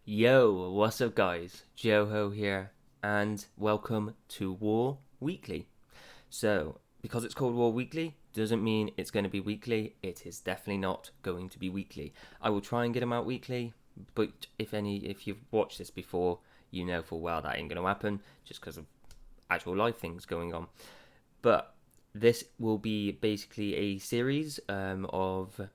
Yo, what's up guys? Joho here, and welcome to War Weekly. So, because it's called War Weekly, doesn't mean it's going to be weekly. It is definitely not going to be weekly. I will try and get them out weekly, but if you've watched this before, you know full well that ain't going to happen, just because of actual life things going on. But this will be basically a series of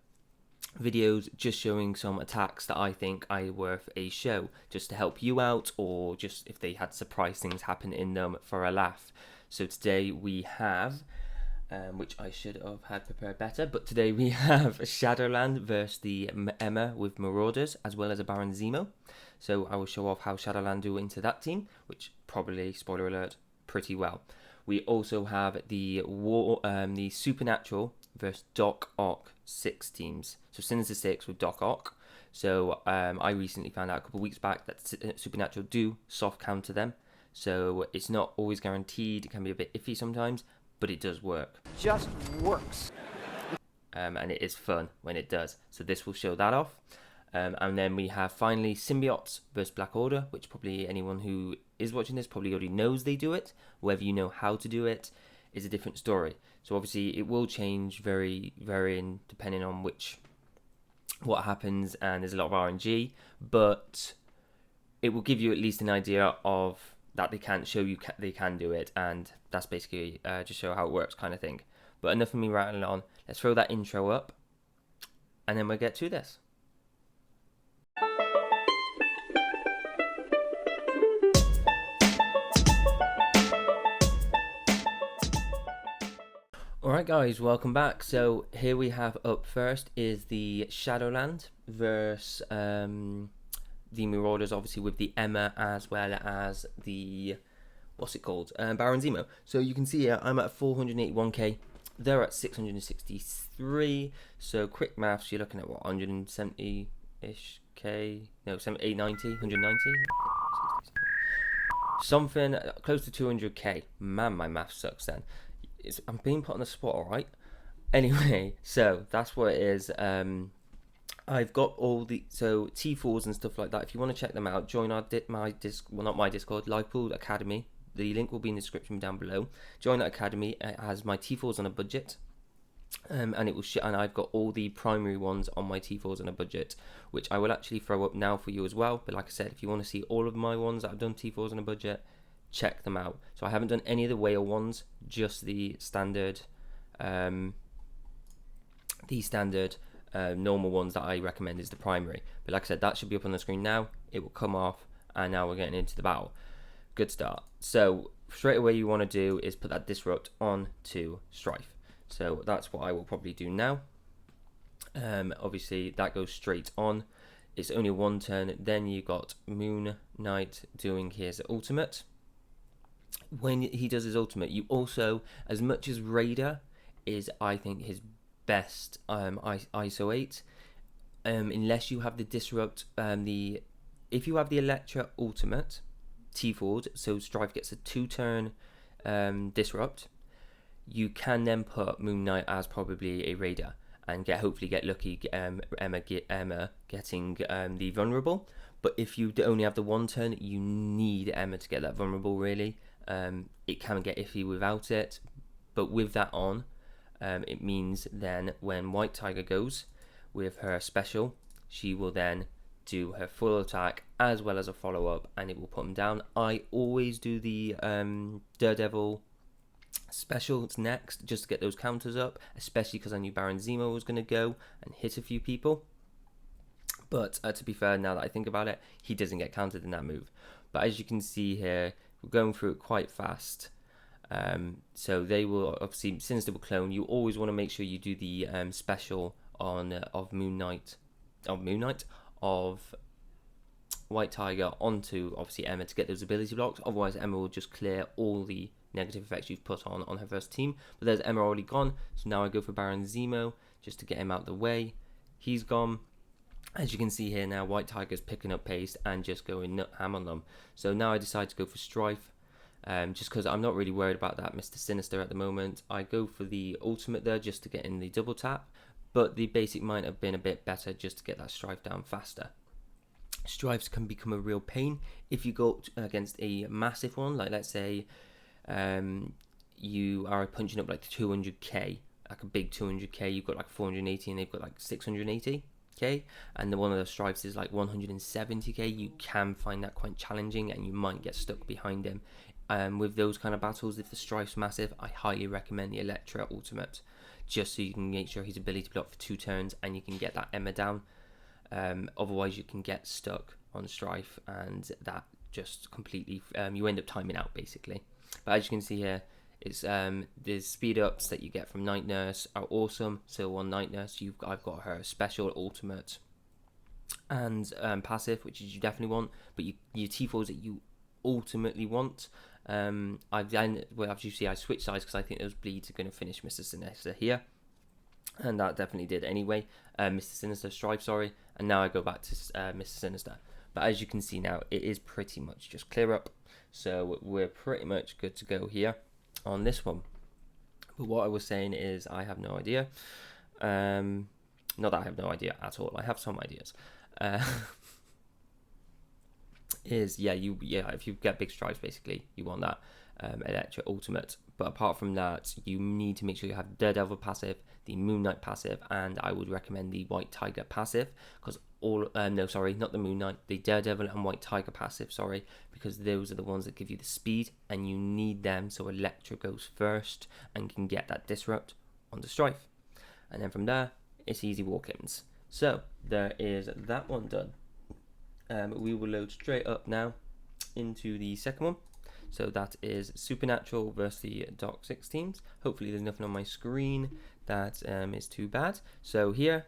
videos just showing some attacks that I think are worth a show, just to help you out, or just if they had surprise things happen in them for a laugh. So today we have, which I should have had prepared better, but today we have Shadowland versus the Emma with Marauders, as well as a Baron Zemo. So I will show off how Shadowland do into that team, which probably, spoiler alert, pretty well. We also have the Supernatural versus Doc Ock 6 teams. So Sinister Six with Doc Ock. So I recently found out a couple of weeks back that Supernatural do soft counter them. So it's not always guaranteed. It can be a bit iffy sometimes, but it does work. Just works. And it is fun when it does. So this will show that off. And then we have finally Symbiotes versus Black Order, which probably anyone who is watching this probably already knows they do it. Whether you know how to do it is a different story. So obviously it will change varying depending on what happens, and there's a lot of RNG, but it will give you at least an idea of that they can show you they can do it, and that's basically just show how it works kind of thing. But enough of me rattling on. Let's throw that intro up, and then we'll get to this. Alright guys, welcome back. So here we have up first is the Shadowland versus the Marauders, obviously with the Emma as well as the, Baron Zemo. So you can see here I'm at 481k, they're at 663, so quick maths, you're looking at what, 170-ish k, no, 890, 190? Something close to 200k. Man, my math sucks then. I'm being put on the spot, alright? Anyway, so that's what it is. I've got all the T4s and stuff like that. If you want to check them out, join not my Discord, Livepool Academy. The link will be in the description down below. Join that academy. It has my T4s on a budget, and it will and I've got all the primary ones on my T4s on a budget, which I will actually throw up now for you as well. But like I said, if you want to see all of my ones that I've done T4s on a budget, check them out. So I haven't done any of the whale ones, just the standard normal ones that I recommend is the primary. But like I said, that should be up on the screen now. It will come off, and now we're getting into the battle. Good start. So straight away you want to do is put that disrupt on to Strife. So that's what I will probably do now. Obviously that goes straight on. It's only one turn. Then you got Moon Knight doing his ultimate. When he does his ultimate, you also, as much as Raider is, I think, his best ISO 8, unless you have the disrupt, if you have the Electra ultimate T4'd, so Strife gets a 2-turn disrupt, you can then put Moon Knight as probably a Raider and hopefully get lucky, Emma getting the vulnerable. But if you only have the 1 turn, you need Emma to get that vulnerable, really. It can get iffy without it, but with that on, it means then when White Tiger goes with her special, she will then do her full attack as well as a follow-up, and it will put them down. I always do the Daredevil specials next, just to get those counters up, especially because I knew Baron Zemo was going to go and hit a few people. But to be fair, now that I think about it, he doesn't get countered in that move. But as you can see here, we're going through it quite fast. So they will obviously, Sinister will clone. You always want to make sure you do the special on of White Tiger onto obviously Emma to get those ability blocks. Otherwise, Emma will just clear all the negative effects you've put on her first team. But there's Emma already gone, so now I go for Baron Zemo just to get him out the way. He's gone. As you can see here now, White Tiger's picking up pace and just going nut ham on them. So now I decide to go for Strife, just because I'm not really worried about that Mr. Sinister at the moment. I go for the ultimate there just to get in the double tap, but the basic might have been a bit better just to get that Strife down faster. strifes can become a real pain if you go against a massive one, like let's say you are punching up like 200k, like a big 200k, you've got like 480 and they've got like 680k, and one of the strifes is like 170k. You can find that quite challenging and you might get stuck behind him. With those kind of battles, if the strife's massive, I highly recommend the Electra ultimate, just so you can make sure his ability to block for 2 turns and you can get that Emma down. Otherwise you can get stuck on strife and that just completely you end up timing out basically. But as you can see here, it's the speed ups that you get from Night Nurse are awesome. So on Night Nurse, I've got her special, ultimate, and passive, which is you definitely want. But your T4s that you ultimately want. I've done, well, as you see, I switched sides because I think those bleeds are going to finish Mr. Sinister here, and that definitely did anyway. Mr. Sinister Strife, sorry, and now I go back to Mr. Sinister. But as you can see now, it is pretty much just clear up. So we're pretty much good to go here on this one. But what I was saying is I have no idea. Not that I have no idea at all. I have some ideas. If you get big strides, basically you want that Electra ultimate. But apart from that, you need to make sure you have Daredevil passive, the Moon Knight passive, and I would recommend the White Tiger passive, because not the Moon Knight, the Daredevil and White Tiger passive, because those are the ones that give you the speed, and you need them so Electra goes first and can get that disrupt on the strife. And then from there, it's easy walk-ins. So there is that one done. We will load straight up now into the second one. So that is Supernatural versus the Dark 6 teams. Hopefully there's nothing on my screen that is too bad. So here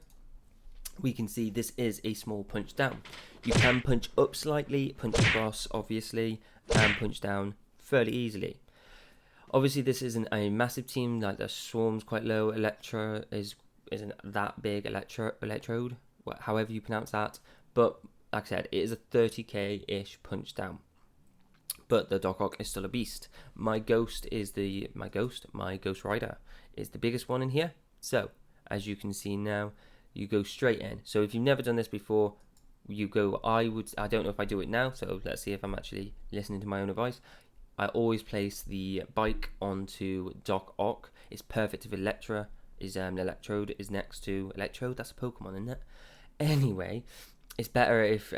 we can see this is a small punch down. You can punch up slightly, punch across obviously, and punch down fairly easily. Obviously this isn't a massive team, like the Swarm's quite low, Electra isn't that big, Electrode, however you pronounce that, but like I said, it is a 30k-ish punch down. But the Doc Ock is still a beast. My Ghost Rider is the biggest one in here. So, as you can see now, you go straight in. So if you've never done this before, you go, I don't know if I do it now, so let's see if I'm actually listening to my own advice. I always place the bike onto Doc Ock. It's perfect if Electra is, Electrode is next to Electrode. That's a Pokemon, isn't it? Anyway, it's better if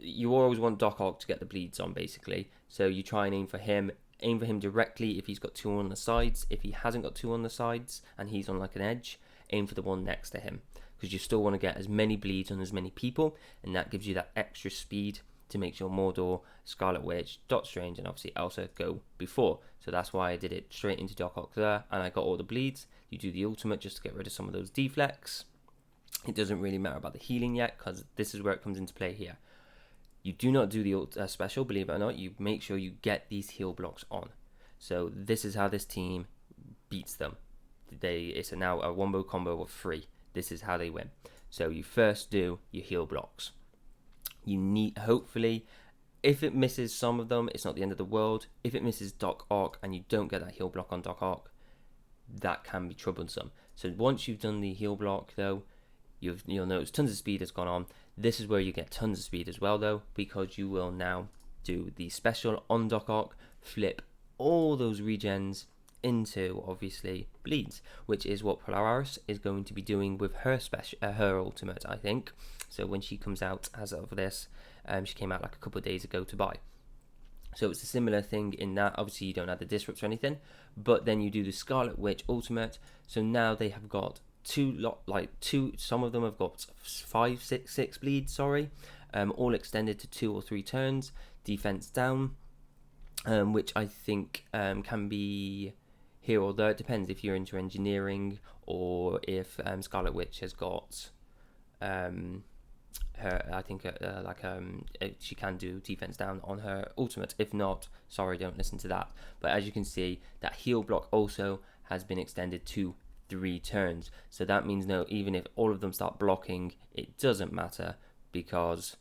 you always want Doc Ock to get the bleeds on, basically. So you try and aim for him directly if he's got 2 on the sides. If he hasn't got 2 on the sides and he's on like an edge, aim for the one next to him, because you still want to get as many bleeds on as many people, and that gives you that extra speed to make sure Mordor, Scarlet Witch, Doctor Strange, and obviously Elsa go before. So that's why I did it straight into Doc Ock there, and I got all the bleeds. You do the ultimate just to get rid of some of those deflects. It doesn't really matter about the healing yet, because this is where it comes into play here. You do not do the special, believe it or not. You make sure you get these heal blocks on. So this is how this team beats them. It's now a wombo combo of 3. This is how they win. So you first do your heal blocks. You need, hopefully, if it misses some of them, it's not the end of the world. If it misses Doc Ock and you don't get that heal block on Doc Ock, that can be troublesome. So once you've done the heal block, though, you'll notice tons of speed has gone on. This is where you get tons of speed as well, though, because you will now do the special on Doc Ock, flip all those regens into, obviously, bleeds, which is what Polaris is going to be doing with her her ultimate, I think. So when she comes out, as of this, she came out like a couple of days ago to buy. So it's a similar thing in that, obviously you don't have the disrupts or anything, but then you do the Scarlet Witch ultimate. So now they have got some of them have got 5, 6 bleeds, all extended to 2 or 3 turns, defense down, which I think can be here or there. It depends if you're into engineering, or if Scarlet Witch has got she can do defense down on her ultimate. If not, sorry, don't listen to that. But as you can see, that heal block also has been extended to 3 turns. So that means even if all of them start blocking, it doesn't matter, because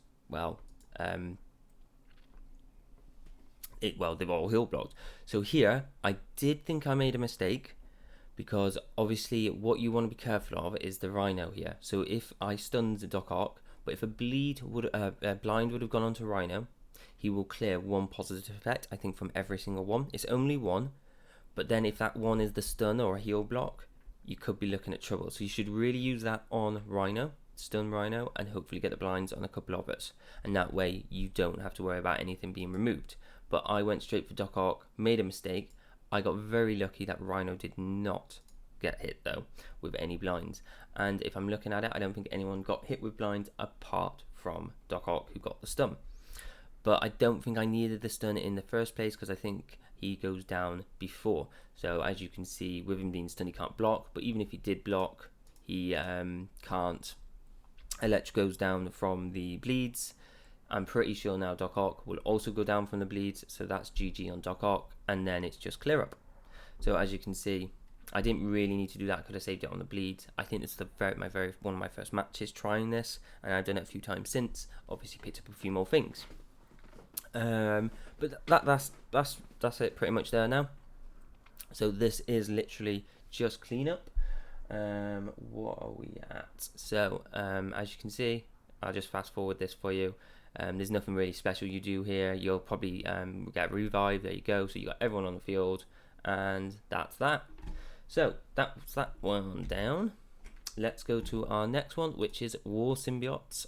they've all heal blocked. So here I did think I made a mistake, because obviously what you want to be careful of is the Rhino here. So if I stunned the Doc Ock But if a blind would have gone onto Rhino, he will clear one positive effect, I think, from every single one. It's only one, but then if that one is the stun or a heal block, you could be looking at trouble. So you should really use that on Rhino, stun Rhino, and hopefully get the blinds on a couple of us. And that way you don't have to worry about anything being removed. But I went straight for Doc Ock, made a mistake. I got very lucky that Rhino did not get hit though with any blinds. And if I'm looking at it, I don't think anyone got hit with blinds apart from Doc Ock, who got the stun. But I don't think I needed the stun in the first place because I think he goes down before. So as you can see, with him being stunned, he can't block. But even if he did block, he can't. Electro goes down from the bleeds. I'm pretty sure now Doc Ock will also go down from the bleeds. So that's GG on Doc Ock. And then it's just clear up. So as you can see, I didn't really need to do that because I saved it on the bleeds. I think it's one of my first matches trying this. And I've done it a few times since. Obviously picked up a few more things. But that's it pretty much there now. So this is literally just cleanup. What are we at? So as you can see, I'll just fast forward this for you. There's nothing really special you do here. You'll probably get a revive. There you go. So you got everyone on the field, and that's that. So that's that one down. Let's go to our next one, which is Symbiotes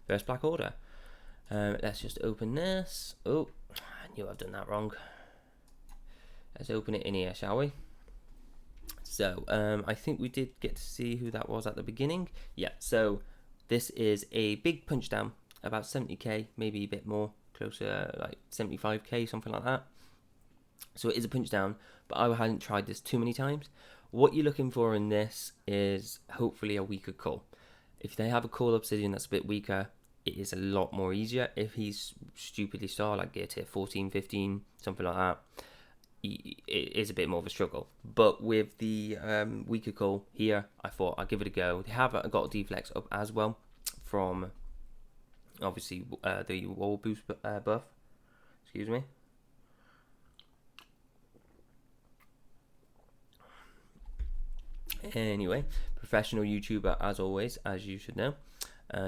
versus Black Order. Let's just open this. Oh, I knew I've done that wrong. Let's open it in here, shall we? So, I think we did get to see who that was at the beginning. Yeah, so this is a big punch down, about 70k, maybe a bit more, closer like 75k, something like that. So it is a punch down, but I hadn't tried this too many times. What you're looking for in this is hopefully a weaker call. If they have a call obsidian that's a bit weaker, it is a lot more easier. If he's stupidly star, like gear tier 14, 15, something like that, it is a bit more of a struggle. But with the weaker call here, I thought I'd give it a go. They have got a deflex up as well from obviously the wall boost buff. Excuse me. Anyway, professional YouTuber as always, as you should know.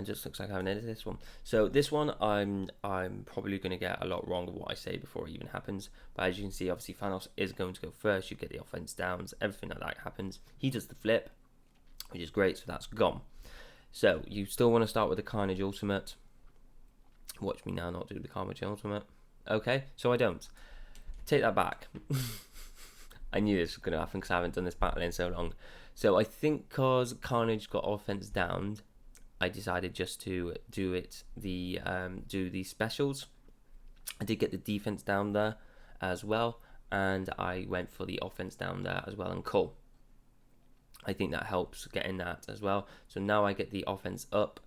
Just looks like I haven't edited this one. So this one, I'm probably going to get a lot wrong of what I say before it even happens. But as you can see, obviously Thanos is going to go first. You get the offense downs, everything like that happens. He does the flip, which is great. So that's gone. So you still want to start with the Carnage Ultimate. Watch me now not do the Carnage Ultimate. Okay, so I don't. Take that back. I knew this was going to happen because I haven't done this battle in so long. So I think because Carnage got offense downed, I decided just to do the specials. I did get the defense down there as well, and I went for the offense down there as well and cool. I think that helps getting that as well. So now I get the offense up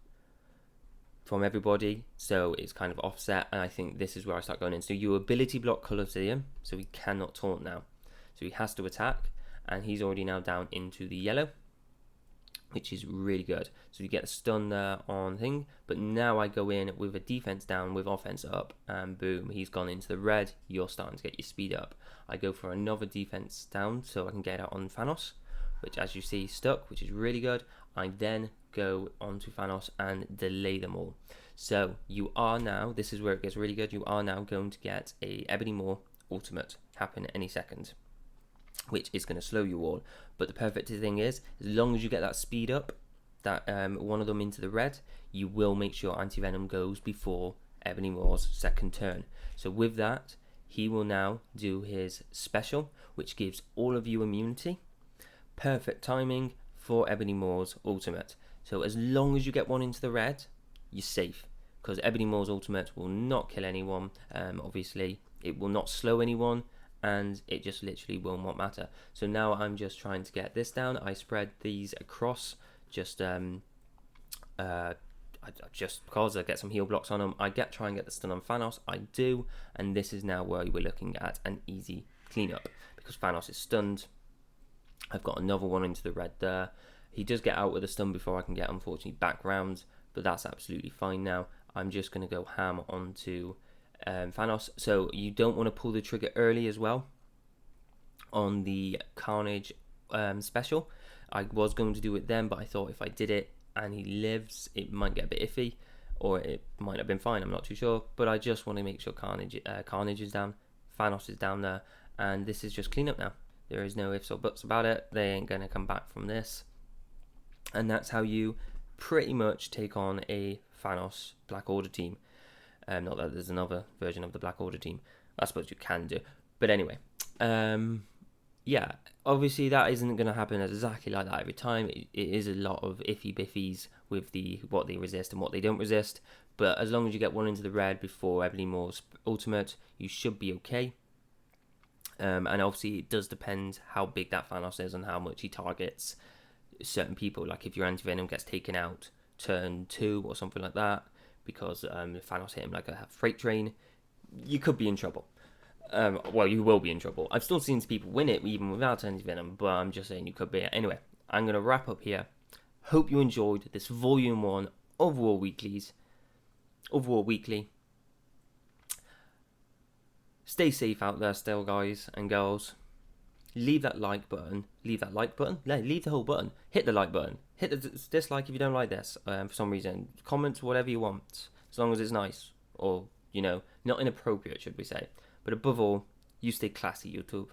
from everybody, so it's kind of offset, and I think this is where I start going in. So you ability block Colour Obsidian, so he cannot taunt now. So he has to attack, and he's already now down into the yellow, which is really good. So you get a stun there on thing, but now I go in with a defense down with offense up, and boom, he's gone into the red. You're starting to get your speed up. I go for another defense down so I can get out on Thanos, which as you see stuck, which is really good. I then go onto Thanos and delay them all. So you are now, this is where it gets really good, you are now going to get a Ebony Maw ultimate happen any second, which is going to slow you all. But the perfect thing is, as long as you get that speed up, that one of them into the red, you will make sure Anti-Venom goes before Ebony Maw's second turn. So with that, he will now do his special, which gives all of you immunity. Perfect timing for Ebony Maw's ultimate. So as long as you get one into the red, you're safe, because Ebony Maw's ultimate will not kill anyone. Obviously, it will not slow anyone, and it just literally will not matter. So now I'm just trying to get this down. I spread these across just because I get some heal blocks on them. I try and get the stun on Thanos. I do, and this is now where we're looking at an easy cleanup because Thanos is stunned. I've got another one into the red there. He does get out with a stun before I can get, unfortunately, back round, but that's absolutely fine now. I'm just going to go ham onto Thanos. So you don't want to pull the trigger early as well on the Carnage special. I was going to do it then, but I thought if I did it and he lives, it might get a bit iffy, or it might have been fine. I'm not too sure, but I just want to make sure Carnage is down, Thanos is down there, and this is just cleanup now. There is no ifs or buts about it. They ain't gonna come back from this, and that's how you pretty much take on a Thanos Black Order team. Not that there's another version of the Black Order team. I suppose you can do, but anyway. Yeah, obviously that isn't going to happen exactly like that every time. It is a lot of iffy biffies with what they resist and what they don't resist. But as long as you get one into the red before Evelyn Moore's ultimate, you should be okay. And obviously it does depend how big that Thanos is and how much he targets certain people. Like if your anti-venom gets taken out turn 2 or something like that, because Thanos hit him like a freight train, you could be in trouble. Well, you will be in trouble. I've still seen people win it even without anti-venom, but I'm just saying you could be. Anyway, I'm going to wrap up here. Hope you enjoyed this volume 1 of War Weekly. Stay safe out there still, guys and girls. Leave that like button. Leave the whole button. Hit the like button. Hit the dislike if you don't like this for some reason. Comment whatever you want, as long as it's nice, or, not inappropriate, should we say. But above all, you stay classy, YouTube.